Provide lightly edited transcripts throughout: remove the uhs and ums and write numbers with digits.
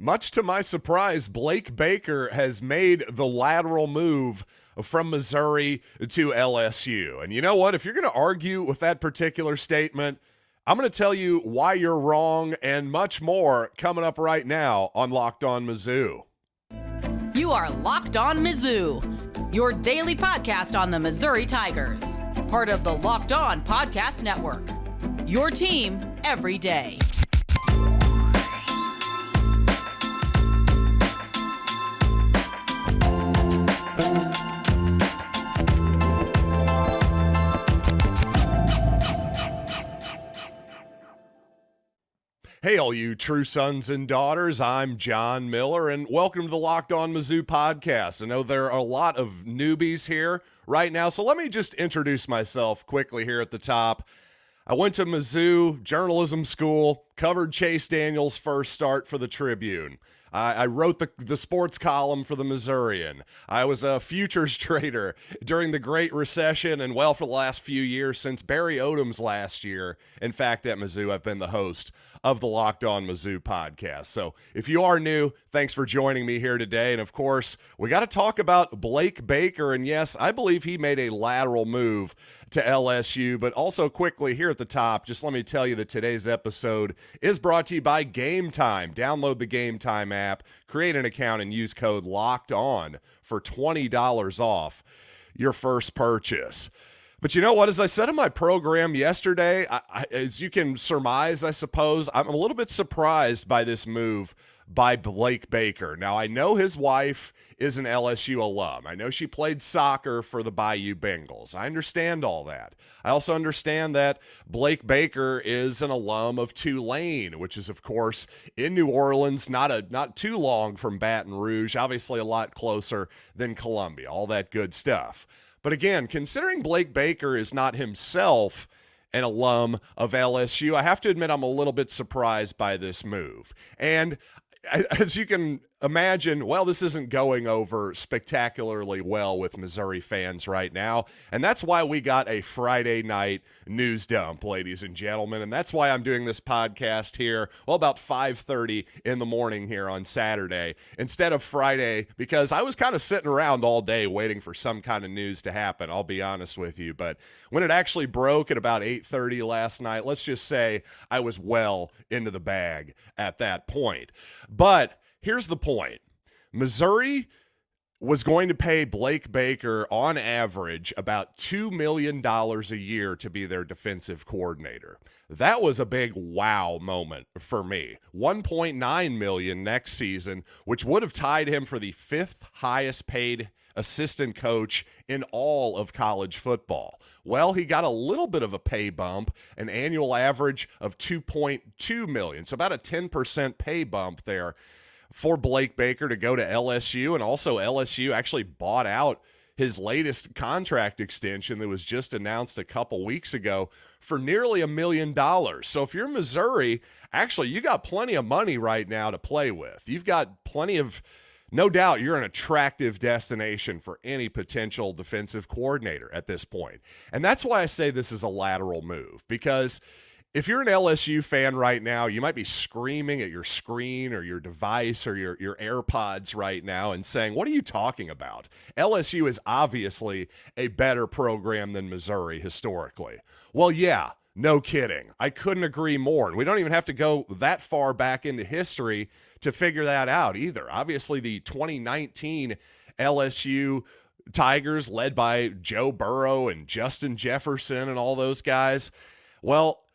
Much to my surprise, Blake Baker has made the lateral move from Missouri to LSU. And you know what? If you're going to argue with that particular statement, I'm going to tell you why you're wrong and much more coming up right now on Locked On Mizzou. You are Locked On Mizzou, your daily podcast on the Missouri Tigers. Part of the Locked On Podcast Network, your team every day. Hey, all you true sons and daughters, I'm John Miller, and welcome to the Locked On Mizzou podcast. I know there are a lot of newbies here right now, so let me just introduce myself quickly here at the top. I went to Mizzou journalism school, covered Chase Daniel's first start for the Tribune. I wrote the sports column for the Missourian. I was a futures trader during the Great Recession and, well, for the last few years since Barry Odom's last year. In fact, at Mizzou, I've been the host of the Locked On Mizzou podcast. So if you are new, thanks for joining me here today. And, of course, we got to talk about Blake Baker. And, yes, I believe he made a lateral move to LSU. But also quickly here at the top, just let me tell you that today's episode is brought to you by Game Time. Download the Game Time app, create an account, and use code LOCKEDON for $20 off your first purchase. But you know what? As I said in my program yesterday, as you can surmise, I suppose, I'm a little bit surprised by this move by Blake Baker. Now, I know his wife is an LSU alum. I know she played soccer for the Bayou Bengals. I understand all that. I also understand that Blake Baker is an alum of Tulane, which is, of course, in New Orleans, not too long from Baton Rouge, obviously a lot closer than Columbia, all that good stuff. But again, considering Blake Baker is not himself an alum of LSU, I have to admit I'm a little bit surprised by this move. And as you can imagine, well, this isn't going over spectacularly well with Missouri fans right now, and that's why we got a Friday night news dump, ladies and gentlemen, and that's why I'm doing this podcast here, well, about 5:30 in the morning here on Saturday instead of Friday, because I was kind of sitting around all day waiting for some kind of news to happen, I'll be honest with you, but when it actually broke at about 8:30 last night, let's just say I was well into the bag at that point. But here's the point. Missouri was going to pay Blake Baker on average about $2 million a year to be their defensive coordinator. That was a big wow moment for me. $1.9 million next season, which would have tied him for the fifth highest paid assistant coach in all of college football. Well, he got a little bit of a pay bump, an annual average of $2.2 million. So about a 10% pay bump there for Blake Baker to go to LSU. And also LSU actually bought out his latest contract extension that was just announced a couple weeks ago for nearly $1 million. So if you're Missouri, actually, you got plenty of money right now to play with. You've got plenty of, no doubt you're an attractive destination for any potential defensive coordinator at this point. And that's why I say this is a lateral move, because if you're an LSU fan right now, you might be screaming at your screen or your device or your AirPods right now and saying, what are you talking about? LSU is obviously a better program than Missouri historically. Well, yeah, no kidding. I couldn't agree more. And we don't even have to go that far back into history to figure that out either. Obviously, the 2019 LSU Tigers, led by Joe Burrow and Justin Jefferson and all those guys, well,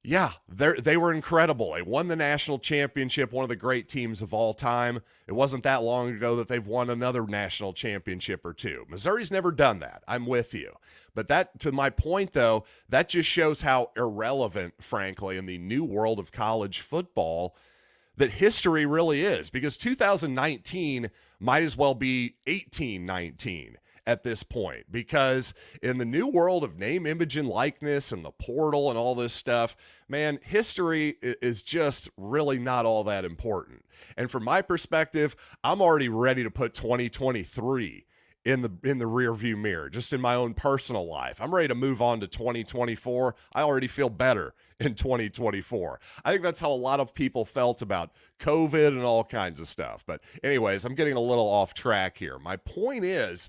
yeah, they were incredible. They won the national championship, one of the great teams of all time. It wasn't that long ago that they've won another national championship or two. Missouri's never done that. I'm with you. But that, to my point, though, that just shows how irrelevant, frankly, in the new world of college football that history really is, because 2019 might as well be 1819 at this point, because in the new world of name, image, and likeness and the portal and all this stuff, man, history is just really not all that important. And from my perspective, I'm already ready to put 2023 in the rear view mirror, just in my own personal life. I'm ready to move on to 2024. I already feel better in 2024. I think that's how a lot of people felt about COVID and all kinds of stuff. But anyways, I'm getting a little off track here. My point is,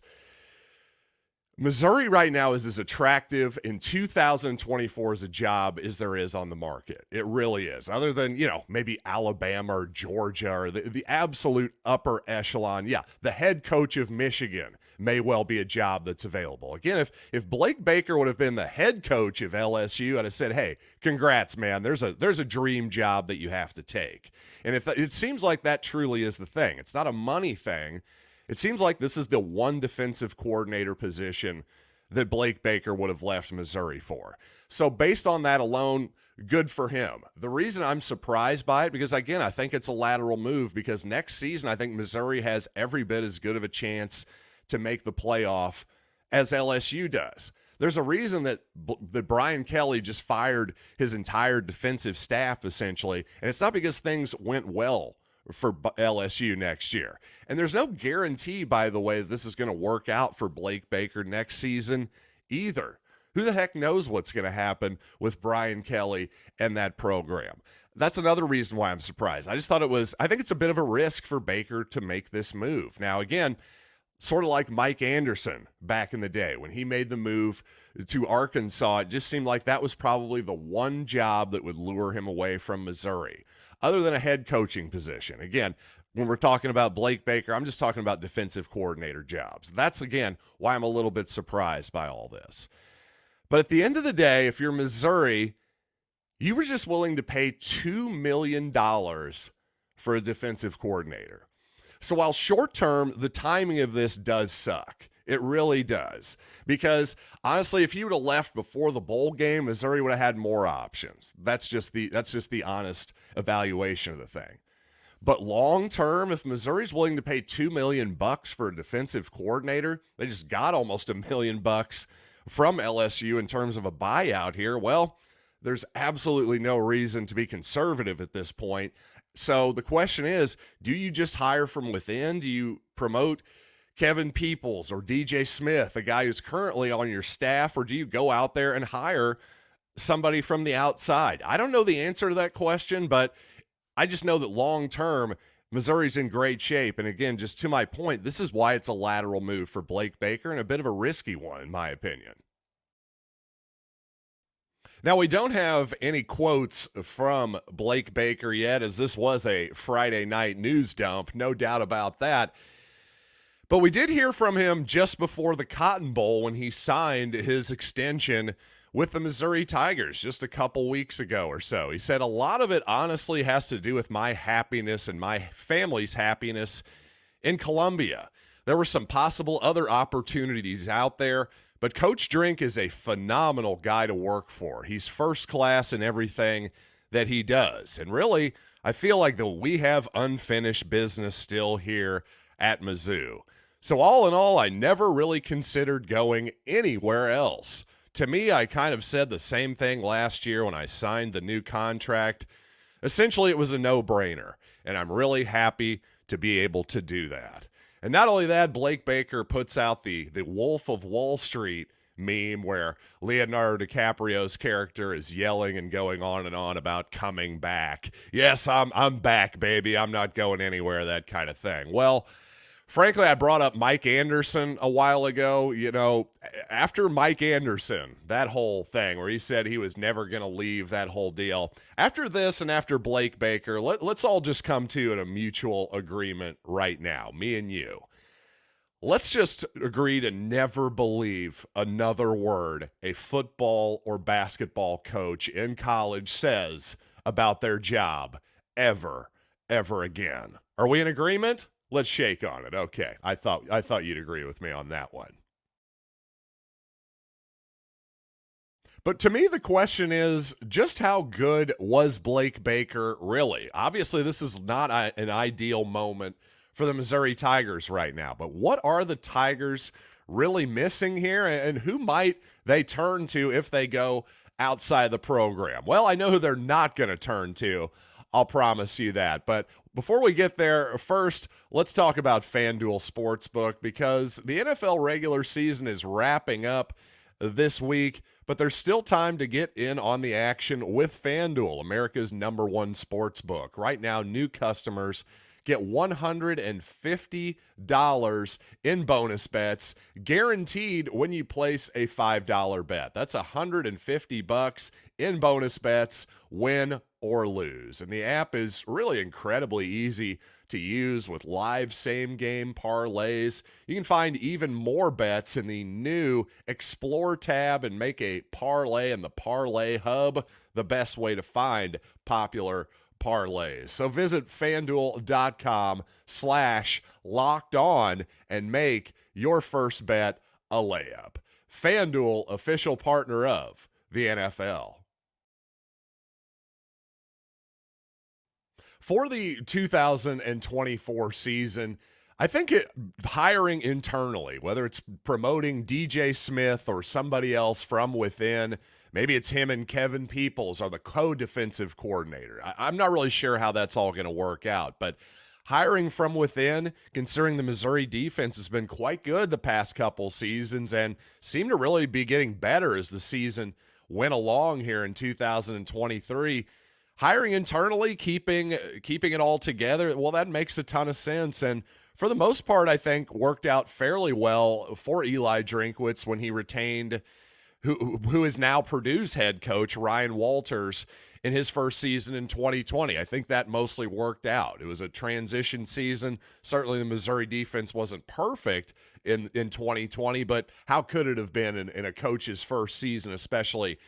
Missouri right now is as attractive in 2024 as a job as there is on the market. It really is. Other than, maybe Alabama or Georgia or the absolute upper echelon. Yeah, the head coach of Michigan may well be a job that's available. Again, if Blake Baker would have been the head coach of LSU, I'd have said, hey, congrats, man. There's a dream job that you have to take. And it seems like that truly is the thing. It's not a money thing. It seems like this is the one defensive coordinator position that Blake Baker would have left Missouri for. So based on that alone, good for him. The reason I'm surprised by it, because again, I think it's a lateral move, because next season I think Missouri has every bit as good of a chance to make the playoff as LSU does. There's a reason that Brian Kelly just fired his entire defensive staff, essentially, and it's not because things went well for LSU next year. And there's no guarantee, by the way, that this is going to work out for Blake Baker next season either. Who the heck knows what's going to happen with Brian Kelly and that program? That's another reason why I'm surprised. I think it's a bit of a risk for Baker to make this move. Now, again, sort of like Mike Anderson back in the day when he made the move to Arkansas, it just seemed like that was probably the one job that would lure him away from Missouri, other than a head coaching position. Again, when we're talking about Blake Baker, I'm just talking about defensive coordinator jobs. That's, again, why I'm a little bit surprised by all this. But at the end of the day, if you're Missouri, you were just willing to pay $2 million for a defensive coordinator. So while short-term, the timing of this does suck. It really does. Because, honestly, if you would have left before the bowl game, Missouri would have had more options. That's just the honest evaluation of the thing. But long-term, if Missouri's willing to pay $2 million for a defensive coordinator, they just got almost $1 million from LSU in terms of a buyout here. Well, there's absolutely no reason to be conservative at this point. So the question is, do you just hire from within? Do you promote Kevin Peoples or DJ Smith, a guy who's currently on your staff, or do you go out there and hire somebody from the outside? I don't know the answer to that question, but I just know that long-term, Missouri's in great shape. And again, just to my point, this is why it's a lateral move for Blake Baker and a bit of a risky one, in my opinion. Now, we don't have any quotes from Blake Baker yet, as this was a Friday night news dump, no doubt about that. But we did hear from him just before the Cotton Bowl when he signed his extension with the Missouri Tigers just a couple weeks ago or so. He said, a lot of it honestly has to do with my happiness and my family's happiness in Columbia. There were some possible other opportunities out there, but Coach Drink is a phenomenal guy to work for. He's first class in everything that he does. And really, I feel like that we have unfinished business still here at Mizzou. So all in all, I never really considered going anywhere else. To me, I kind of said the same thing last year when I signed the new contract. Essentially, it was a no-brainer, and I'm really happy to be able to do that. And not only that, Blake Baker puts out the Wolf of Wall Street meme where Leonardo DiCaprio's character is yelling and going on and on about coming back. Yes, I'm back, baby. I'm not going anywhere, that kind of thing. Well, frankly, I brought up Mike Anderson a while ago. You know, after Mike Anderson, that whole thing where he said he was never going to leave, that whole deal. After this and after Blake Baker, let's all just come to a mutual agreement right now, me and you. Let's just agree to never believe another word a football or basketball coach in college says about their job ever again. Are we in agreement? Let's shake on it. Okay. I thought you'd agree with me on that one. But to me, the question is, just how good was Blake Baker really? Obviously, this is not an ideal moment for the Missouri Tigers right now. But what are the Tigers really missing here? And who might they turn to if they go outside the program? Well, I know who they're not going to turn to. I'll promise you that. But Before we get there, first, let's talk about FanDuel Sportsbook because the NFL regular season is wrapping up this week, but there's still time to get in on the action with FanDuel, America's #1 sportsbook. Right now, new customers get $150 in bonus bets guaranteed when you place a $5 bet. That's $150 in bonus bets, win or lose. And the app is really incredibly easy to use with live same-game parlays. You can find even more bets in the new Explore tab and make a parlay in the Parlay Hub, the best way to find popular parlays. So visit FanDuel.com/lockedon and make your first bet a layup. FanDuel, official partner of the NFL. For the 2024 season, I think hiring internally, whether it's promoting DJ Smith or somebody else from within, maybe it's him and Kevin Peoples are the co-defensive coordinator. I'm not really sure how that's all going to work out, but hiring from within, considering the Missouri defense has been quite good the past couple seasons and seemed to really be getting better as the season went along here in 2023. Hiring internally, keeping it all together, well, that makes a ton of sense. And for the most part, I think worked out fairly well for Eli Drinkwitz when he retained who is now Purdue's head coach, Ryan Walters, in his first season in 2020. I think that mostly worked out. It was a transition season. Certainly the Missouri defense wasn't perfect in 2020, but how could it have been in a coach's first season, especially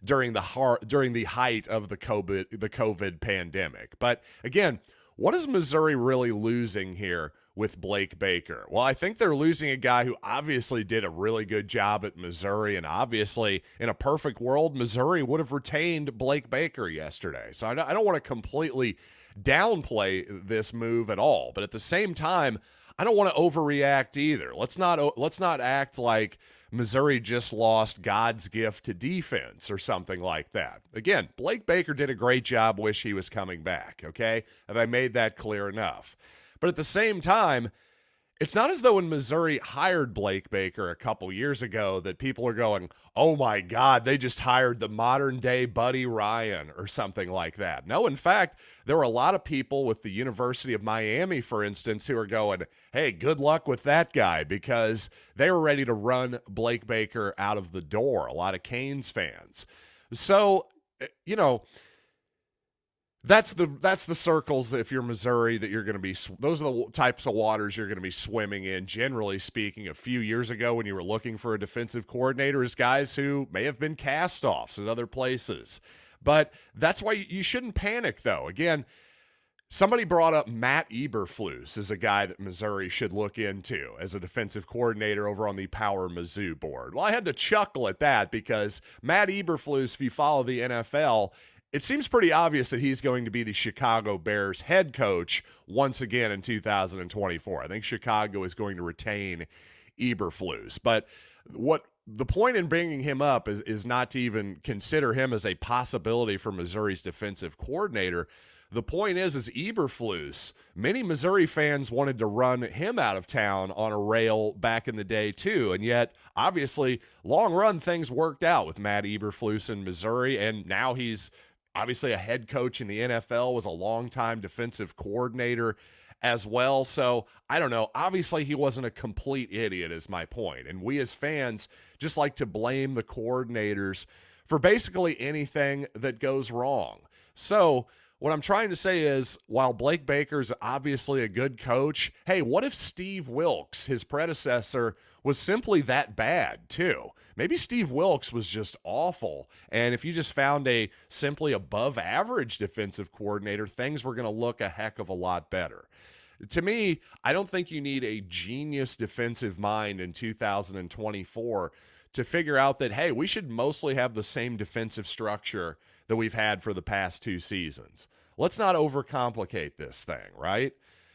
during the height of the COVID pandemic? But again, what is Missouri really losing here with Blake Baker? Well, I think they're losing a guy who obviously did a really good job at Missouri, and obviously in a perfect world, Missouri would have retained Blake Baker yesterday. So I don't want to completely downplay this move at all, but at the same time, I don't want to overreact either. Let's not act like Missouri just lost God's gift to defense or something like that. Again, Blake Baker did a great job. Wish he was coming back, okay? Have I made that clear enough? But at the same time, it's not as though when Missouri hired Blake Baker a couple years ago that people are going, oh my God, they just hired the modern day Buddy Ryan or something like that. No, in fact, there were a lot of people with the University of Miami, for instance, who are going, hey, good luck with that guy, because they were ready to run Blake Baker out of the door. A lot of Canes fans. So, that's the circles, if you're Missouri, that you're going to be, those are the types of waters you're going to be swimming in, generally speaking. A few years ago when you were looking for a defensive coordinator, is guys who may have been cast-offs at other places. But that's why you shouldn't panic, though. Again, somebody brought up Matt Eberflus as a guy that Missouri should look into as a defensive coordinator over on the Power Mizzou board. Well, I had to chuckle at that because Matt Eberflus, if you follow the NFL, it seems pretty obvious that he's going to be the Chicago Bears head coach once again in 2024. I think Chicago is going to retain Eberflus. But what the point in bringing him up is not to even consider him as a possibility for Missouri's defensive coordinator. The point is Eberflus, many Missouri fans wanted to run him out of town on a rail back in the day too, and yet obviously long run things worked out with Matt Eberflus in Missouri, and now he's obviously a head coach in the NFL, was a longtime defensive coordinator as well. So I don't know. Obviously he wasn't a complete idiot is my point. And we as fans just like to blame the coordinators for basically anything that goes wrong. So what I'm trying to say is, while Blake Baker's obviously a good coach, hey, what if Steve Wilks, his predecessor, was simply that bad too? Maybe Steve Wilks was just awful, and if you just found a simply above average defensive coordinator, things were going to look a heck of a lot better. To me, I don't think you need a genius defensive mind in 2024 to figure out that, hey, we should mostly have the same defensive structure that we've had for the past two seasons. Let's not overcomplicate this thing, right?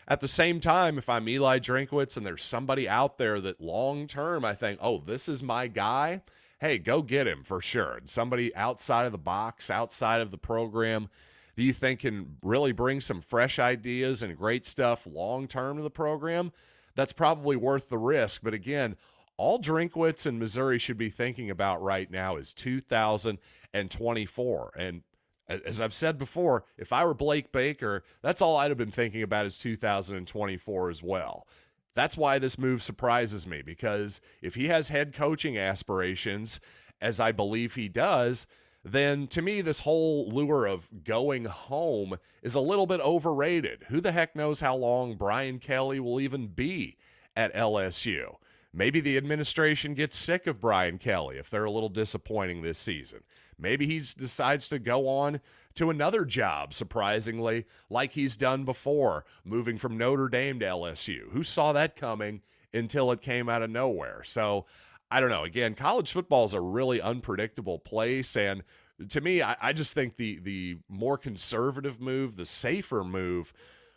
At the same time, if I'm Eli Drinkwitz and there's somebody out there that long-term I think, oh, this is my guy, hey, go get him for sure. And somebody outside of the box, outside of the program that you think can really bring some fresh ideas and great stuff long-term to the program, that's probably worth the risk. But again, all Drinkwitz and Missouri should be thinking about right now is 2024. And as I've said before, if I were Blake Baker, that's all I'd have been thinking about is 2024 as well. That's why this move surprises me, because if he has head coaching aspirations, as I believe he does, then to me, this whole lure of going home is a little bit overrated. Who the heck knows how long Brian Kelly will even be at LSU? Maybe the administration gets sick of Brian Kelly if they're a little disappointing this season. Maybe he decides to go on to another job, surprisingly, like he's done before, moving from Notre Dame to LSU. Who saw that coming until it came out of nowhere? So I don't know. Again, college football is a really unpredictable place, and to me, I just think the more conservative move, the safer move,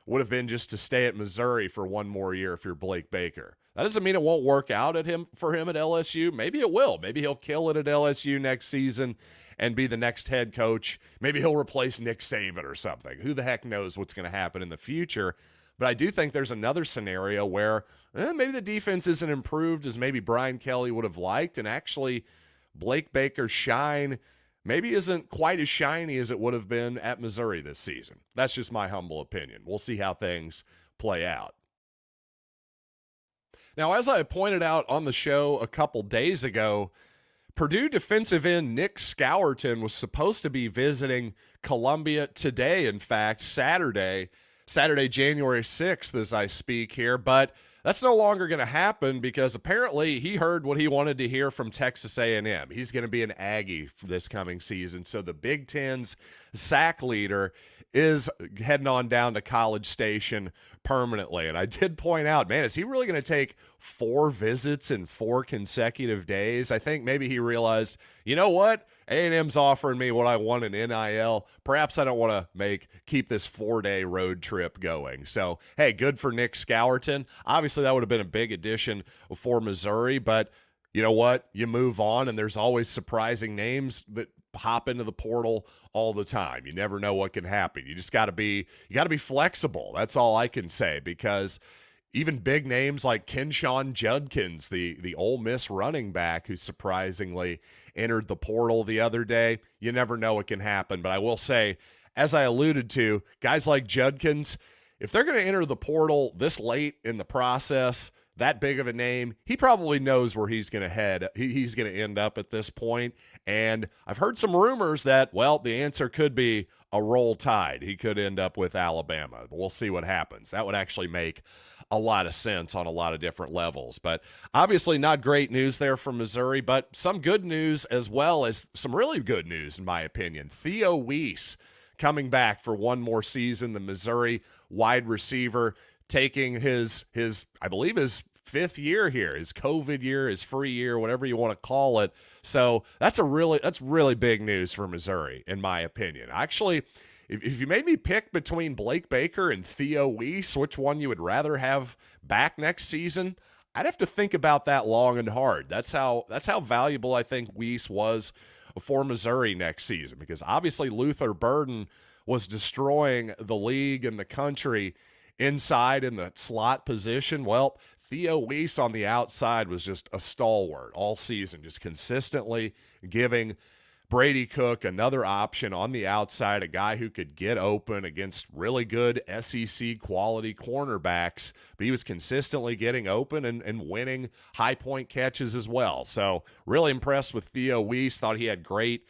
would have been just to stay at Missouri for one more year if you're Blake Baker. That doesn't mean it won't work out for him at LSU. Maybe it will. Maybe he'll kill it at LSU next season and be the next head coach. Maybe he'll replace Nick Saban or something. Who the heck knows what's going to happen in the future? But I do think there's another scenario where maybe the defense isn't improved as maybe Brian Kelly would have liked, and actually Blake Baker's shine maybe isn't quite as shiny as it would have been at Missouri this season. That's just my humble opinion. We'll see how things play out. Now, as I pointed out on the show a couple days ago, Purdue defensive end Nic Scourton was supposed to be visiting Columbia today, in fact, Saturday, January 6th as I speak here, but that's no longer going to happen because apparently he heard what he wanted to hear from Texas A&M. He's going to be an Aggie for this coming season, so the Big Ten's sack leader is heading on down to College Station permanently. And I did point out, man, is he really going to take 4 visits in 4 consecutive days? I think maybe he realized, you know what? A&M's offering me what I want in NIL. Perhaps I don't want to keep this 4-day road trip going. So, hey, good for Nic Scourton. Obviously, that would have been a big addition for Missouri, but you know what? You move on, and there's always surprising names that hop into the portal all the time. You never know what can happen. You just got to be flexible. That's all I can say, because even big names like Kenshawn Judkins, the Ole Miss running back who surprisingly entered the portal the other day, you never know what can happen. But I will say, as I alluded to, guys like Judkins, if they're going to enter the portal this late in the process, that big of a name, he probably knows where he's going to head. He's going to end up at this point. And I've heard some rumors that, well, the answer could be a roll tide. He could end up with Alabama. But we'll see what happens. That would actually make a lot of sense on a lot of different levels. But obviously not great news there from Missouri, but some good news as well as some really good news, in my opinion. Theo Wease coming back for one more season, the Missouri wide receiver, taking his I believe his 5th year here, his COVID year, his free year, whatever you want to call it. So that's really big news for Missouri, in my opinion. Actually, if you made me pick between Blake Baker and Theo Wease, which one you would rather have back next season, I'd have to think about that long and hard. That's how valuable I think Wease was for Missouri next season, because obviously Luther Burden was destroying the league and the country inside in the slot position. Well, Theo Wease on the outside was just a stalwart all season, just consistently giving Brady Cook another option on the outside, a guy who could get open against really good SEC quality cornerbacks, but he was consistently getting open and winning high point catches as well. So really impressed with Theo Wease. Thought he had great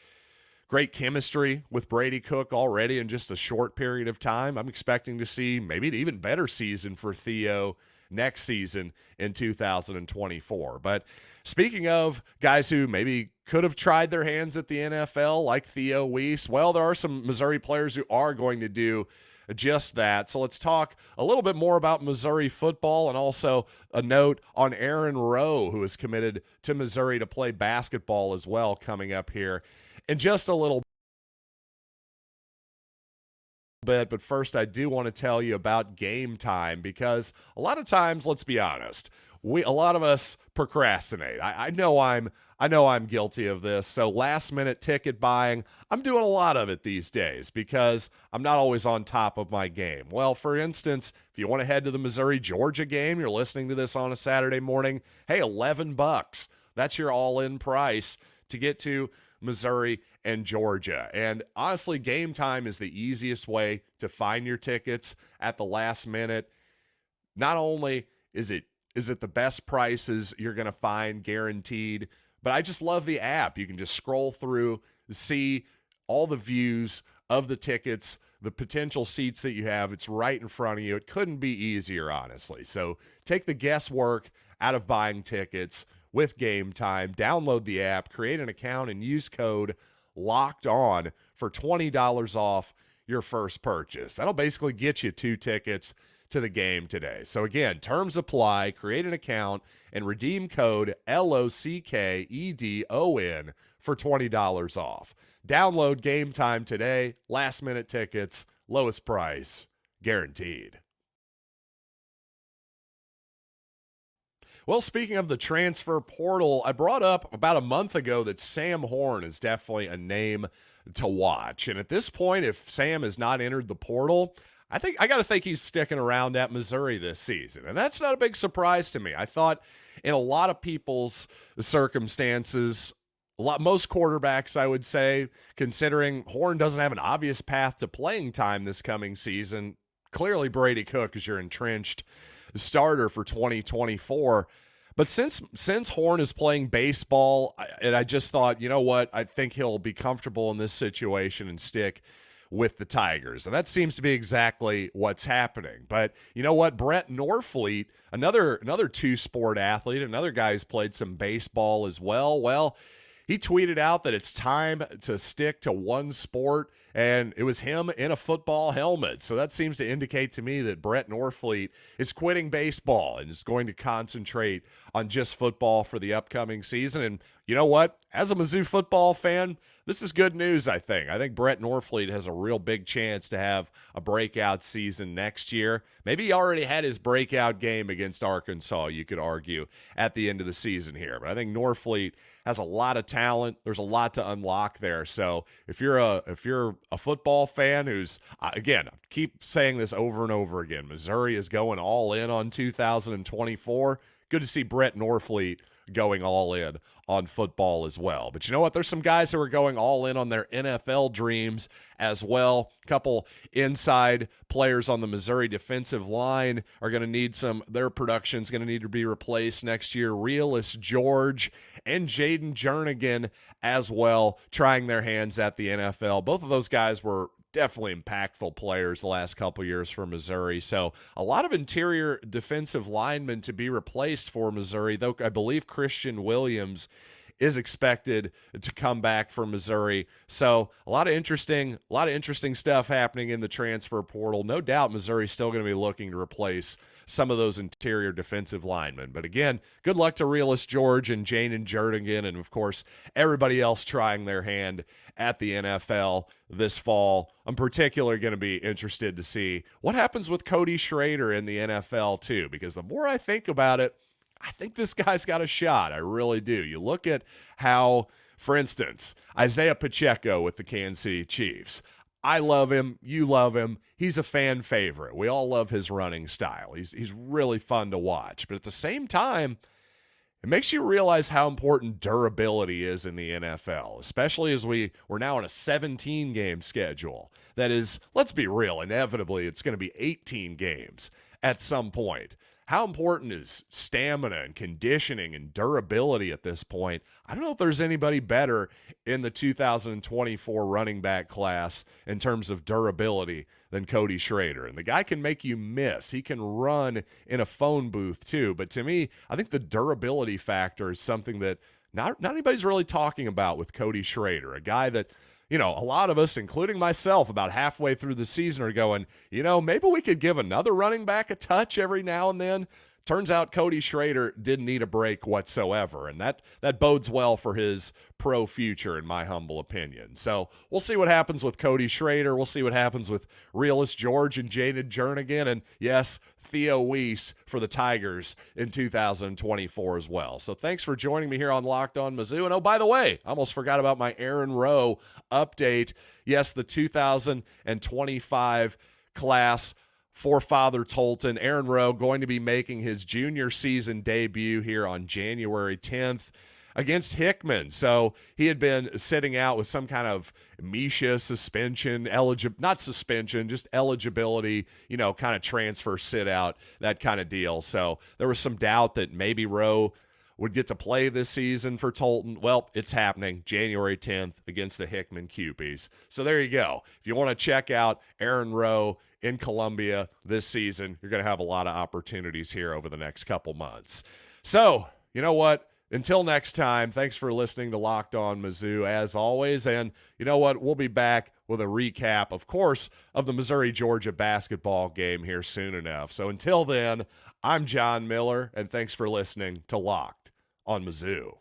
chemistry with Brady Cook already in just a short period of time. I'm expecting to see maybe an even better season for Theo next season in 2024. But speaking of guys who maybe could have tried their hands at the NFL, like Theo Wease, well, there are some Missouri players who are going to do just that. So let's talk a little bit more about Missouri football, and also a note on Aaron Rowe, who is committed to Missouri to play basketball as well, coming up here in just a little bit. But first, I do want to tell you about Game Time, because a lot of times, let's be honest, a lot of us procrastinate. I know I'm I know I'm guilty of this. So last-minute ticket buying, I'm doing a lot of it these days because I'm not always on top of my game. Well, for instance, if you want to head to the Missouri-Georgia game, you're listening to this on a Saturday morning, hey, $11. That's your all-in price to get to Missouri and Georgia. And honestly, Game Time is the easiest way to find your tickets at the last minute. Not only is it the best prices you're going to find guaranteed, but I just love the app. You can just scroll through, see all the views of the tickets, the potential seats that you have. It's right in front of you. It couldn't be easier, honestly. So take the guesswork out of buying tickets with Game Time. Download the app, create an account, and use code LOCKEDON for $20 off your first purchase. That'll basically get you 2 tickets to the game today. So again, terms apply. Create an account and redeem code LOCKEDON for $20 off. Download Game Time today. Last minute tickets, lowest price, guaranteed. Well, speaking of the transfer portal, I brought up about a month ago that Sam Horn is definitely a name to watch. And at this point, if Sam has not entered the portal, I got to think he's sticking around at Missouri this season. And that's not a big surprise to me. I thought in a lot of people's circumstances, most quarterbacks, I would say, considering Horn doesn't have an obvious path to playing time this coming season, clearly Brady Cook is your entrenched starter for 2024. But since Horn is playing baseball, and I just thought, you know what, I think he'll be comfortable in this situation and stick with the Tigers. And that seems to be exactly what's happening. But you know what? Brett Norfleet, another two-sport athlete, another guy who's played some baseball as well. Well, he tweeted out that it's time to stick to one sport, and it was him in a football helmet. So that seems to indicate to me that Brett Norfleet is quitting baseball and is going to concentrate on just football for the upcoming season. And you know what? As a Mizzou football fan, this is good news, I think. I think Brett Norfleet has a real big chance to have a breakout season next year. Maybe he already had his breakout game against Arkansas, you could argue, at the end of the season here. But I think Norfleet has a lot of talent. There's a lot to unlock there. So if you're a football fan who's, again, I keep saying this over and over again, Missouri is going all in on 2024. Good to see Brett Norfleet going all in on football as well. But you know what? There's some guys who are going all in on their NFL dreams as well. A couple inside players on the Missouri defensive line are going to need their production's going to need to be replaced next year. Realist George and Jaden Jernigan as well, trying their hands at the NFL. Both of those guys were definitely impactful players the last couple years for Missouri. So a lot of interior defensive linemen to be replaced for Missouri, though I believe Christian Williams is expected to come back for Missouri. So a lot of interesting stuff happening in the transfer portal. No doubt Missouri's still going to be looking to replace some of those interior defensive linemen. But again, good luck to Realist George and Jaden Jernigan, and of course, everybody else trying their hand at the NFL this fall. I'm particularly going to be interested to see what happens with Cody Schrader in the NFL too, because the more I think about it, I think this guy's got a shot. I really do. You look at how, for instance, Isaiah Pacheco with the Kansas City Chiefs. I love him. You love him. He's a fan favorite. We all love his running style. He's really fun to watch. But at the same time, it makes you realize how important durability is in the NFL, especially as we're now on a 17-game schedule. That is, let's be real, inevitably it's going to be 18 games at some point. How important is stamina and conditioning and durability at this point? I don't know if there's anybody better in the 2024 running back class in terms of durability than Cody Schrader. And the guy can make you miss. He can run in a phone booth too. But to me, I think the durability factor is something that not anybody's really talking about with Cody Schrader, a guy that, you know, a lot of us, including myself, about halfway through the season are going, you know, maybe we could give another running back a touch every now and then turns out Cody Schrader didn't need a break whatsoever, and that bodes well for his pro future, in my humble opinion. So we'll see what happens with Cody Schrader. We'll see what happens with Realist George and Jaden Jernigan, and yes, Theo Wease for the Tigers in 2024 as well. So thanks for joining me here on Locked On Mizzou. And oh, by the way, I almost forgot about my Aaron Rowe update. Yes, the 2025 class for Father Tolton. Aaron Rowe going to be making his junior season debut here on January 10th against Hickman. So he had been sitting out with some kind of Misha suspension, not suspension, just eligibility, kind of transfer sit out, that kind of deal. So there was some doubt that maybe Rowe would get to play this season for Tolton. Well, it's happening January 10th against the Hickman Cupies. So there you go. If you want to check out Aaron Rowe in Columbia this season, you're going to have a lot of opportunities here over the next couple months. So, you know what? Until next time, thanks for listening to Locked On Mizzou as always. And you know what? We'll be back with a recap, of course, of the Missouri-Georgia basketball game here soon enough. So until then, I'm John Miller, and thanks for listening to Locked On Mizzou.